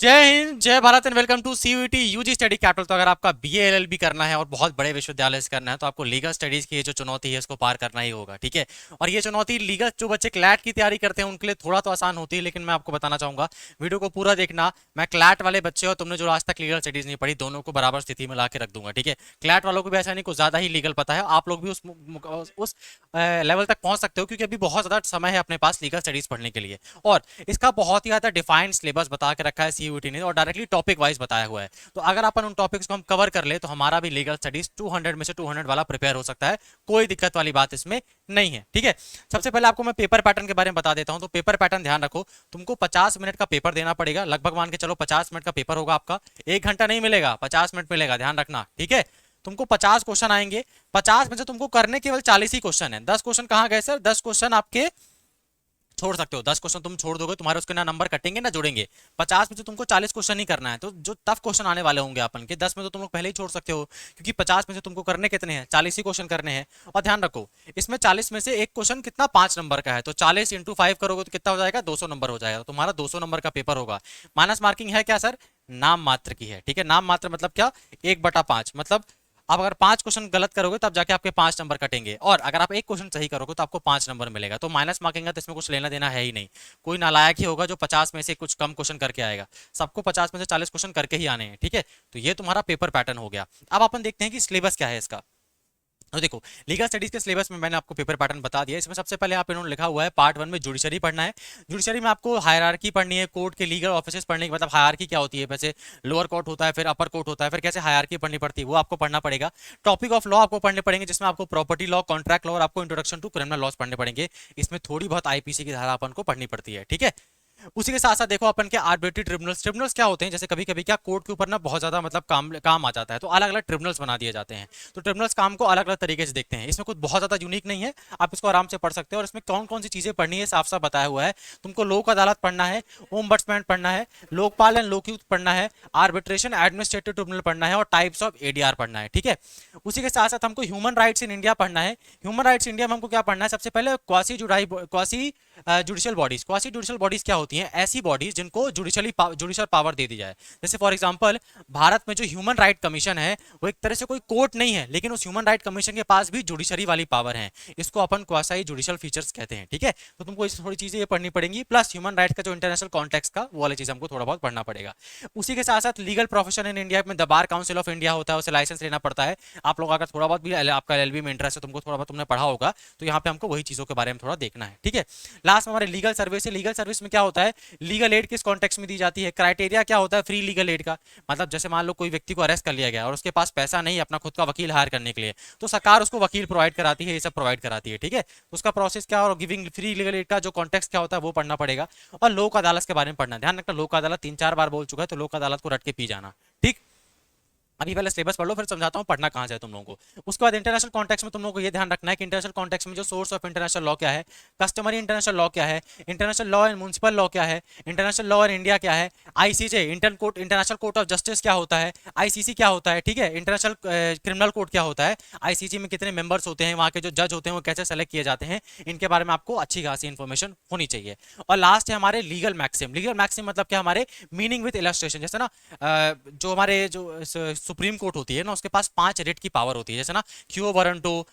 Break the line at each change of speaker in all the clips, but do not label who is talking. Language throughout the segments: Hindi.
जय हिंद, जय Bharat and welcome to CUET UG study capital. तो अगर आपका बीए एलएलबी करना है और बहुत बड़े विश्वविद्यालय से करना है तो आपको लीगल स्टडीज की ये जो चुनौती है इसको पार करना ही होगा, ठीक है। और ये चुनौती लीगल जो बच्चे क्लैट की तैयारी करते हैं उनके लिए थोड़ा तो आसान होती है, लेकिन मैं आपको बताना चाहूंगा, वीडियो को पूरा देखना। मैं क्लैट वाले बच्चे और तुमने जो आज तक लीगल स्टडीज नहीं पढ़ी दोनों को बराबर स्थिति में ला के रख दूंगा, ठीक है। क्लैट वालों को भी ऐसा नहीं, कुछ ज्यादा ही लीगल पता है, आप लोग भी उस लेवल तक पहुंच सकते हो, क्योंकि अभी बहुत ज्यादा समय है अपने पास लीगल स्टडीज पढ़ने के लिए। और इसका बहुत ही ज्यादा डिफाइंड सिलेबस बता के रखा है सीयूईटी ने और डायरेक्टली टॉपिक वाइज बताया हुआ है। तो अगर अपन उन टॉपिक्स को हम कवर कर ले तो हमारा भी लीगल स्टडीज 200 में से 200 वाला प्रिपेयर हो सकता है। कोई दिक्कत वाली बात इसमें नहीं है, ठीक है। सबसे पहले आपको मैं पेपर पैटर्न के बारे में बता देता हूं। तो पेपर पैटर्न ध्यान रखो, तुमको 50 मिनट का पेपर देना पड़ेगा, लगभग मान के चलो 50 मिनट का पेपर होगा आपका। 1 घंटा नहीं मिलेगा, 50 मिनट मिलेगा, ध्यान रखना, ठीक है। तुमको 50 क्वेश्चन आएंगे, 50 में से तुमको करने केवल 40 ही क्वेश्चन है। 10 क्वेश्चन कहां गए सर? 10 क्वेश्चन आपके छोड़ सकते हो, 10 क्वेश्चन तुम छोड़ दोगे, तुम्हारे उसके ना नंबर कटेंगे ना जुड़ेंगे। 50 में से तुमको 40 क्वेश्चन ही करना है। तो जो टफ क्वेश्चन आने वाले होंगे अपन के 10 में तो तुम लोग पहले ही छोड़ सकते हो, क्योंकि 50 में से तुमको करने कितने हैं? 40 ही क्वेश्चन करने हैं। और ध्यान रखो, इसमें 40 में से एक क्वेश्चन कितना 5 नंबर का है, तो 40 इंटू 5 करोगे तो कितना हो जाएगा? 200 नंबर हो जाएगा। तो तुम्हारा 200 नंबर का पेपर होगा। माइनस मार्किंग है क्या सर? नाम मात्र की है, ठीक है। नाम मात्र मतलब क्या? 1/5, मतलब आप अगर 5 क्वेश्चन गलत करोगे तब जाके आपके 5 नंबर कटेंगे, और अगर आप एक क्वेश्चन सही करोगे तो आपको 5 नंबर मिलेगा। तो माइनस मार्किंग का तो इसमें कुछ लेना देना है ही नहीं। कोई नालायक ही होगा जो 50 में से कुछ कम क्वेश्चन करके आएगा। सबको 50 में से 40 क्वेश्चन करके ही आने हैं, ठीक है। तो ये तुम्हारा पेपर पैटर्न हो गया। अब अपन देखते हैं कि सिलेबस क्या है इसका। तो देखो, लीगल स्टडीज के सिलेबस में मैंने आपको पेपर पैटर्न बता दिया। इसमें सबसे पहले आप इन्होंने लिखा हुआ है पार्ट 1 में जुडिशरी पढ़ना है। जुडिशरी में आपको हायरार्की पढ़नी है, कोर्ट के लीगल ऑफिसेस पढ़ने की, मतलब हायरार्की क्या होती है, वैसे लोअर कोर्ट होता है, फिर अपर कोर्ट होता है, फिर कैसे हायरार्की पढ़नी पड़ती है वो आपको पढ़ना पड़ेगा। टॉपिक ऑफ लॉ आपको पढ़ने पड़ेंगे, जिसमें आपको प्रॉपर्टी लॉ, कॉन्ट्रैक्ट लॉ और आपको इंट्रोडक्शन टू क्रिमिनल लॉज पढ़ने पड़ेंगे। इसमें थोड़ी बहुत आईपीसी की धारा अपन को पढ़नी पड़ती है, ठीक है। उसी के साथ साथ देखो अपन के आर्बिट्री ट्रिब्यूनल्स। ट्रिब्यूनल्स क्या होते हैं? जैसे कभी कभी क्या कोर्ट के ऊपर ना बहुत ज्यादा मतलब काम आ जाता है, तो अलग अलग ट्रिब्यूनल्स बना दिए जाते हैं। तो ट्रिब्यूनल्स काम को अलग अलग तरीके से देखते हैं। इसमें कुछ बहुत ज्यादा यूनिक नहीं है, आप इसको आराम से पढ़ सकते हो। और इसमें कौन कौन सी चीजें पढ़नी है साफ साफ बताया हुआ है। तुमको लोक अदालत पढ़ना है, ओम्बड्समैन पढ़ना है, लोकपाल एंड लोकयुक्त पढ़ना है, आर्बिट्रेशन एडमिनिस्ट्रेटिव ट्रिब्यूनल पढ़ना है, और टाइप्स ऑफ एडीआर पढ़ना है, ठीक है। उसी के साथ साथ हमको ह्यूमन राइट्स इन इंडिया पढ़ना है। ह्यूमन राइट्स इंडिया में हमको क्या पढ़ना है? सबसे पहले quasi judicial bodies. Quasi judicial bodies क्या होती हैं? ऐसी बॉडीज जिनको जुडिशियल पावर दे दी जाए। जैसे फॉर एग्जांपल, भारत में जो ह्यूमन राइट कमीशन है वो एक तरह से कोई कोर्ट नहीं है, लेकिन उस ह्यूमन राइट कमीशन के पास भी जुडिशरी वाली पावर है। इसको अपन क्वासी जुडिशियल फीचर्स कहते हैं, ठीक है। तो तुमको इस थोड़ी चीजें ये पढ़नी पड़ेंगी, प्लस ह्यूमन राइट का जो इंटरनेशनल कॉन्टेक्स्ट का वो वाली चीज हमको थोड़ा बहुत पढ़ना पड़ेगा। उसी के साथ साथ लीगल प्रोफेशन इन इंडिया में the bar council of India होता है, उसे लाइसेंस लेना पड़ता है। आप लोग अगर थोड़ा बहुत भी आपका एलएलबी में इंटरेस्ट है, तुमको थोड़ा बहुत तुमने पढ़ा होगा, तो यहाँ पे हमको वही चीजों के बारे में थोड़ा देखना है, ठीक है। लास्ट में हमारे लीगल सर्विस है। लीगल सर्विस में क्या होता है? लीगल एड किस कॉन्टेक्स्ट में दी जाती है, क्राइटेरिया क्या होता है फ्री लीगल एड का। मतलब जैसे मान लो कोई व्यक्ति को अरेस्ट कर लिया गया और उसके पास पैसा नहीं है अपना खुद का वकील हायर करने के लिए, तो सरकार उसको वकील प्रोवाइड कराती है, ये सब प्रोवाइड कराती है, ठीक है। उसका प्रोसेस क्या और गिविंग फ्री लीगल एड का जो कॉन्टेक्स्ट क्या होता है वो पढ़ना पड़ेगा। और लोक अदालत के बारे में पढ़ना, ध्यान रखना लोक अदालत 3-4 बार बोल चुका है, तो लोक अदालत को रट के पी जाना, ठीक। अभी पहले सिलेबस पढ़ लो, फिर समझाता हूँ पढ़ना कहाँ से तुम लोगों को। उसके बाद इंटरनेशनल कॉन्टेक्स्ट में तुम लोगों को ये ध्यान रखना है कि इंटरनेशनल कॉन्टेक्स्ट में जो सोर्स ऑफ इंटरनेशनल लॉ क्या है, कस्टमरी इंटरनेशनल लॉ क्या है, international law and municipal law क्या है, इंटरनेशनल लॉ इन इंडिया क्या है, ICJ international court of justice क्या होता है, आईसीसी क्या होता है, ठीक है, इंटरनेशनल क्रिमिनल कोर्ट क्या होता है, आईसीसी में कितने मेंबर्स होते हैं, वहाँ के जो जज होते हैं वो कैसे सेलेक्ट किए जाते हैं, इनके बारे में आपको अच्छी खासी इन्फॉर्मेशन होनी चाहिए। और लास्ट है हमारे लीगल मैक्सिम। लीगल मैक्सिम मतलब क्या? हमारे मीनिंग विद इलस्ट्रेशन। जैसे ना जो हमारे जो सुप्रीम कोर्ट होती है ना, उसके पास 5 रेट की पावर होती है। जैसे ना क्यू वारंटो,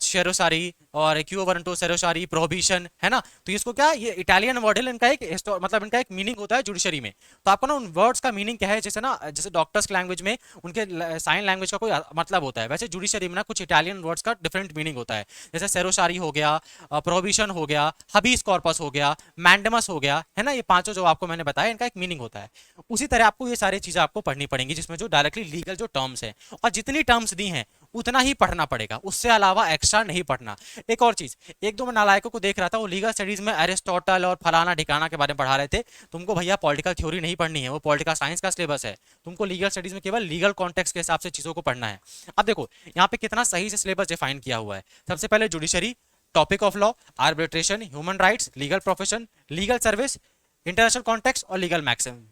शेरोसारी और क्यू वारंटो शेरोसारी, प्रोहिबिशन, है ना। तो इसको क्या, ये इटालियन वर्ड है, इनका एक मतलब इनका एक मीनिंग होता है जुडिशरी में। तो आपको ना उन वर्ड्स का मीनिंग क्या है, जैसे ना जैसे डॉक्टर्स की लैंग्वेज में उनके साइन लैंग्वेज का कोई मतलब होता है, वैसे जुडिशरी में ना कुछ इटालियन वर्ड्स का डिफरेंट मीनिंग होता है। जैसे शेरोसारी हो गया, प्रोहिबिशन हो गया, हबीस कॉर्पस हो गया, मैंडमस हो गया, है ना। ये पांचों जो आपको मैंने बताया इनका एक मीनिंग होता है। उसी तरह आपको ये सारी चीजें आपको पढ़नी पड़ेंगी, जिसमें जो डायरेक्टली लीगल जो टर्म्स है, और जितनी टर्म्स दी हैं उतना ही पढ़ना पड़ेगा, उससे अलावा एक्स्ट्रा नहीं पढ़ना। एक और चीज, एक दो मैं नालायकों को देख रहा था, वो लीगल स्टडीज में अरिस्टोटल और फलाना ठिकाना के बारे में पढ़ा रहे थे। तुमको भैया पॉलिटिकल थ्योरी नहीं पढ़नी है, वो पॉलिटिकल साइंस का सिलेबस है। तुमको लीगल स्टडीज में केवल लीगल कॉन्टेक्स्ट के हिसाब से चीजों को पढ़ना है। अब देखो यहाँ पे कितना सही से सिलेबस डिफाइन किया हुआ है। सबसे पहले judiciary, topic of law, arbitration, human rights, legal profession, legal service, international context और लीगल मैक्सिम।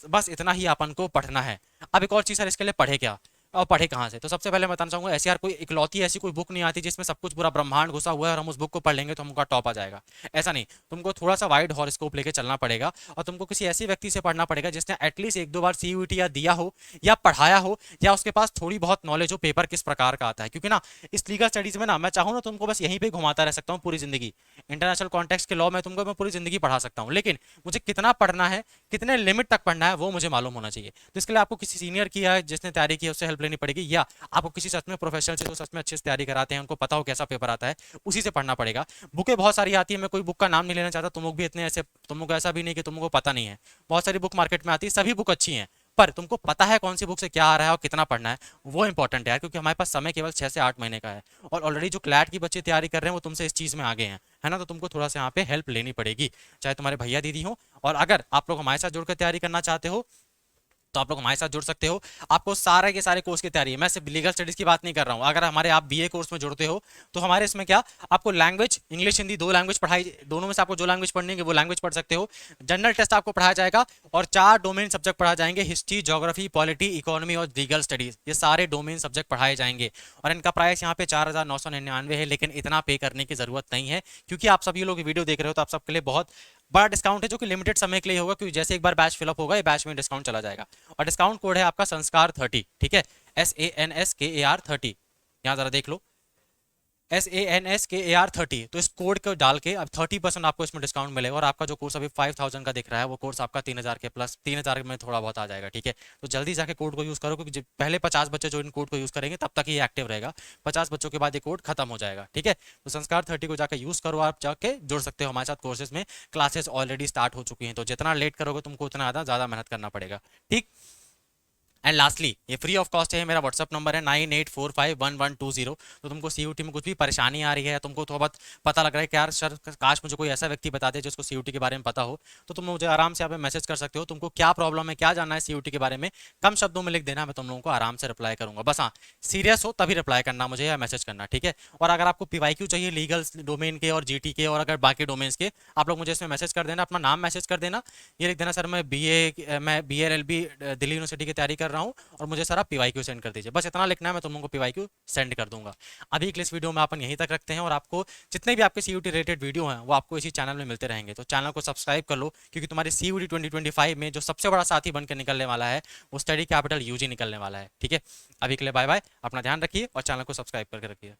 बस इतना ही अपन को पढ़ना है। अब एक और चीज सर, इसके लिए पढ़े क्या? और पढ़े कहाँ से? तो सबसे पहले मैं बताना चाहूंगा एससीआर कोई इकलौती ऐसी कोई बुक नहीं आती जिसमें सब कुछ पूरा ब्रह्मांड घुसा हुआ है और हम उस बुक को पढ़ लेंगे तो हमका टॉप आ जाएगा। ऐसा नहीं, तुमको थोड़ा सा वाइड हॉरोस्कोप लेके चलना पड़ेगा और तुमको किसी ऐसे व्यक्ति से पढ़ना पड़ेगा जिसने एटलीस्ट एक दो बार सीयूईटी या दिया हो या पढ़ाया हो या उसके पास थोड़ी बहुत नॉलेज हो पेपर किस प्रकार का आता है। क्योंकि ना इस लीगल स्टडीज में ना मैं चाहूँ ना तुमको बस यहीं पे घुमाता रह सकता हूँ पूरी जिंदगी। इंटरनेशनल कॉन्टेक्स्ट के लॉ में तुमको मैं पूरी जिंदगी पढ़ा सकता हूँ, लेकिन मुझे कितना पढ़ना है, कितने लिमिट तक पढ़ना है वो मुझे मालूम होना चाहिए। तो इसके लिए आपको किसी सीनियर की या जिसने तैयारी की है उससे हेल्प लेनी पड़ेगी, या आपको किसी सच में प्रोफेशनल से जो सच में अच्छे से तैयारी कराते हैं, उनको पता हो कैसा पेपर आता है, उसी से पढ़ना पड़ेगा। बुकें बहुत सारी आती है, मैं कोई बुक का नाम नहीं लेना चाहता, तुम लोग भी इतने ऐसे, तुम लोग ऐसा भी नहीं कि तुमको पता नहीं है। बहुत सारी बुक मार्केट में आती है, सभी बुक अच्छी हैं, पर तुमको पता है कौन सी बुक से क्या आ रहा है और कितना पढ़ना है, वो इंपॉर्टेंट है यार। क्योंकि हमारे पास समय केवल 6 से 8 महीने का है और ऑलरेडी जो क्लैट की बच्चे तैयारी कर रहे हैं वो तुमसे इस चीज़ में आगे हैं, है ना। तो तुमको थोड़ा सा यहाँ पे हेल्प लेनी पड़ेगी, चाहे तुम्हारे भैया दीदी हो। और अगर आप लोग हमारे साथ जुड़कर तैयारी करना चाहते हो तो आप लोग हमारे साथ जुड़ सकते हो। आपको सारे के सारे कोर्स की तैयारी है, मैं सिर्फ लीगल स्टडीज की बात नहीं कर रहा हूँ। अगर हमारे आप बीए कोर्स में जुड़ते हो तो हमारे इसमें क्या, आपको लैंग्वेज इंग्लिश हिंदी दो लैंग्वेज पढ़ाई, दोनों में से आपको जो लैंग्वेज पढ़नी है वो लैंग्वेज पढ़ सकते हो। जनरल टेस्ट आपको पढ़ाया जाएगा और 4 डोमेन सब्जेक्ट पढ़ाए जाएंगे, हिस्ट्री, ज्योग्राफी, पॉलिटी, इकोनॉमी और लीगल स्टडीज। ये सारे डोमेन सब्जेक्ट पढ़ाए जाएंगे और इनका प्राइस यहाँ पे 4999 है। लेकिन इतना पे करने की जरूरत नहीं है क्योंकि आप सभी लोग वीडियो देख रहे हो तो आप सबके लिए बहुत बड़ा डिस्काउंट है जो कि लिमिटेड समय के लिए होगा। क्योंकि जैसे एक बार बैच फिलअप होगा ये बैच में डिस्काउंट चला जाएगा और डिस्काउंट कोड है आपका संस्कार 30, ठीक है, SANSKAR 30। यहाँ जरा देख लो, SANSKAR 30। तो इस कोड को डाल के अब 30% आपको इसमें डिस्काउंट मिलेगा और आपका जो कोर्स अभी 5000 का दिख रहा है वो कोर्स आपका 3000 के प्लस 3000 में थोड़ा बहुत आ जाएगा, ठीक है। तो जल्दी जाके कोड को यूज करो क्योंकि पहले 50 बच्चे जो इन कोड को यूज करेंगे तब तक ये एक्टिव रहेगा, 50 बच्चों के बाद ये कोड खत्म हो जाएगा, ठीक है। तो संस्कार 30 को जाकर यूज करो, आप जाके जुड़ सकते हो हमारे साथ कोर्सेज में। क्लासेस ऑलरेडी स्टार्ट हो चुकी हैं, तो जितना लेट करोगे तुमको उतना ज़्यादा मेहनत करना पड़ेगा, ठीक। एंड लास्टली ये फ्री ऑफ कॉस्ट है, मेरा व्हाट्सअप नंबर है 98451120। तो तुमको सीयूटी में कुछ भी परेशानी आ रही है, तुमको थोड़ा बहुत पता लग रहा है कि यार सर काश मुझे कोई ऐसा व्यक्ति बता दे जिसको सीयूटी के बारे में पता हो, तो तुम मुझे आराम से यहाँ पे मैसेज कर सकते हो। तुमको क्या प्रॉब्लम है, क्या जानना है सीयूटी के बारे में, कम शब्दों में लिख देना, मैं तुम लोगों को आराम से रिप्लाई करूंगा। बस हाँ, सीरियस हो तभी रिप्लाई करना मुझे या मैसेज करना, ठीक है। और अगर आपको पीवाईक्यू चाहिए लीगल डोमेन के और जीटी के और अगर बाकी डोमेन्स के, आप लोग मुझे इसमें मैसेज कर देना, अपना नाम मैसेज कर देना, ये लिख देना सर मैं BLLB दिल्ली यूनिवर्सिटी की तैयारी कर रहा हूँ और मुझे सर आप पीवाईक्यू सेंड कर दीजिए। बस इतना लिखना है, मैं तुम लोगों को पीवाईक्यू सेंड कर दूंगा। अभी के इस वीडियो में अपन यहीं तक रखते हैं और आपको जितने भी आपके सीयूटी रिलेटेड वीडियो हैं वो आपको इसी चैनल में मिलते रहेंगे। तो चैनल को सब्सक्राइब कर लो क्योंकि तुम्हारे सीयूटी 2025 में जो सबसे बड़ा साथी बनकर निकलने वाला है वो स्टडी कैपिटल यूजी निकलने वाला है, ठीक है। अभी के लिए बाय बाय, अपना ध्यान रखिए और चैनल को सब्सक्राइब करके रखिए।